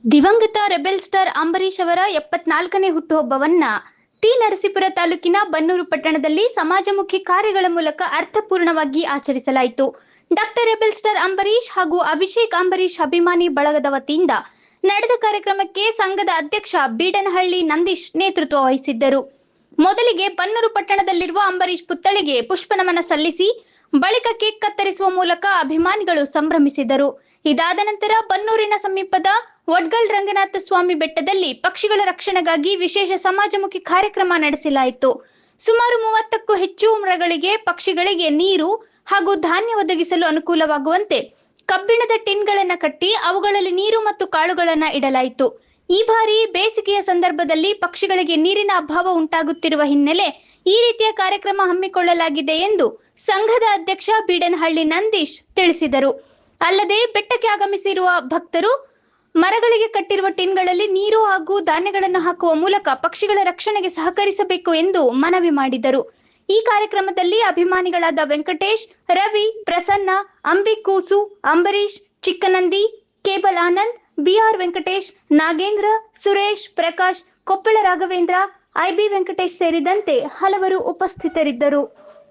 ದಿವಂಗತ rebel star Ambareesh ಅವರ 74ನೇ ಹುಟ್ಟುಹಬ್ಬವನ್ನ ನರಸೀಪುರ ತಾಲೂಕಿನ ಬನ್ನೂರು ಪಟ್ಟಣದಲ್ಲಿ ಸಮಾಜಮುಖಿ ಕಾರ್ಯಗಳ ಮೂಲಕ ಅರ್ಥಪೂರ್ಣವಾಗಿ ಆಚರಿಸಲಾಯಿತು. ಡಾಕ್ಟರ್ ರೆಬೆಲ್ ಸ್ಟಾರ್ ಅಂಬರೀಶ್ ಹಾಗೂ ಅಭಿಷೇಕ್ ಅಂಬರೀಶ್ ಅಭಿಮಾನಿ ಬಳಗದ ವತಿಯಿಂದ ನಡೆದ ಕಾರ್ಯಕ್ರಮಕ್ಕೆ ಸಂಘದ ಅಧ್ಯಕ್ಷ ಬೀಡನಹಳ್ಳಿ ನಂದೀಶ್ ನೇತೃತ್ವ ವಹಿಸಿದ್ದರು. ಮೊದಲಿಗೆ ಬನ್ನೂರು ಪಟ್ಟಣದಲ್ಲಿರುವ ಅಂಬರೀಶ್ ಪುತ್ಥಳಿಗೆ ಪುಷ್ಪನಮನ ಸಲ್ಲಿಸಿ ಬಳಿಕ ಕೇಕ್ ಕತ್ತರಿಸುವ ಮೂಲಕ ಅಭಿಮಾನಿಗಳು ಸಂಭ್ರಮಿಸಿದರು. ಇದಾದ ನಂತರ ಬನ್ನೂರಿನ ಸಮೀಪದ ಒಡ್ಗಲ್ ರಂಗನಾಥ ಸ್ವಾಮಿ ಬೆಟ್ಟದಲ್ಲಿ ಪಕ್ಷಿಗಳ ರಕ್ಷಣೆಗಾಗಿ ವಿಶೇಷ ಸಮಾಜಮುಖಿ ಕಾರ್ಯಕ್ರಮ ನಡೆಸಲಾಯಿತು. ಸುಮಾರು 30ಕ್ಕೂ ಹೆಚ್ಚು ಮರಗಳಿಗೆ ಪಕ್ಷಿಗಳಿಗೆ ನೀರು ಹಾಗೂ ಧಾನ್ಯ ಒದಗಿಸಲು ಅನುಕೂಲವಾಗುವಂತೆ ಕಬ್ಬಿಣದ ಟಿನ್ಗಳನ್ನು ಕಟ್ಟಿ ಅವುಗಳಲ್ಲಿ ನೀರು ಮತ್ತು ಕಾಳುಗಳನ್ನು ಇಡಲಾಯಿತು. ಈ ಬಾರಿ ಬೇಸಿಗೆಯ ಸಂದರ್ಭದಲ್ಲಿ ಪಕ್ಷಿಗಳಿಗೆ ನೀರಿನ ಅಭಾವ ಉಂಟಾಗುತ್ತಿರುವ ಹಿನ್ನೆಲೆ ಈ ರೀತಿಯ ಕಾರ್ಯಕ್ರಮ ಹಮ್ಮಿಕೊಳ್ಳಲಾಗಿದೆ ಎಂದು ಸಂಘದ ಅಧ್ಯಕ್ಷ ಬೀಡನಹಳ್ಳಿ ನಂದೀಶ್ ತಿಳಿಸಿದರು. ಅಲ್ಲದೆ ಬೆಟ್ಟಕ್ಕೆ ಆಗಮಿಸಿರುವ ಭಕ್ತರು ಮರಗಳಿಗೆ ಕಟ್ಟಿರುವ ಟಿನ್ಗಳಲ್ಲಿ ನೀರು ಹಾಗೂ ಧಾನ್ಯಗಳನ್ನು ಹಾಕುವ ಮೂಲಕ ಪಕ್ಷಿಗಳ ರಕ್ಷಣೆಗೆ ಸಹಕರಿಸಬೇಕು ಎಂದು ಮನವಿ ಮಾಡಿದರು. ಈ ಕಾರ್ಯಕ್ರಮದಲ್ಲಿ ಅಭಿಮಾನಿಗಳಾದ Venkatesh, Ravi, Prasanna, Ambikoosu, Ambareesh, Chikkanandi, cable Anand, BR Venkatesh, Nagendra, Suresh, Prakash, Koppal Raghavendra, IB Venkatesh ಸೇರಿದಂತೆ ಹಲವರು ಉಪಸ್ಥಿತರಿದ್ದರು.